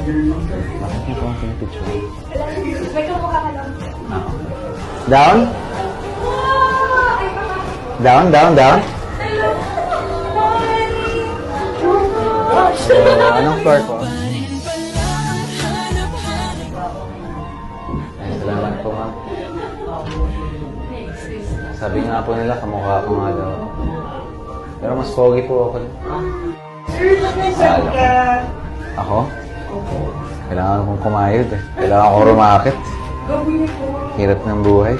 Bakit niyo po ang pinipicture? May kamukha ka lang. Down? Down, down, down? Anong floor po? Ay, salamat po, ma'am. Sabi nga po nila, kamukha ko nga daw. Pero mas pogi po ako. Sir, nag-send ka. Ako? Kailangan kong kumayod eh. Kailangan ko rumakit. Gawin ko. Hirap ng buhay.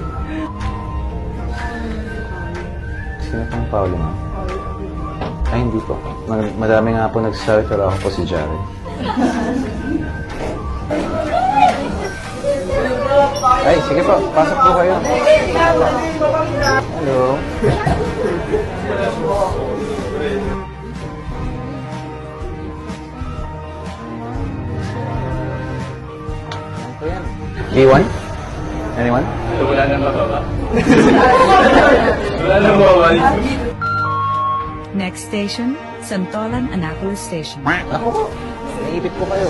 Sino pong Paolo, ma'am? Ay, hindi po. Madami nga po nagsasabi, pero ako po si Jare. Ay, sige po. Pasok po kayo. Hello. B1? Anyone? Wala nang bababa. Wala nang bababa. Next station, Santolan Annapolis Station. Ako po. Naipit po kayo.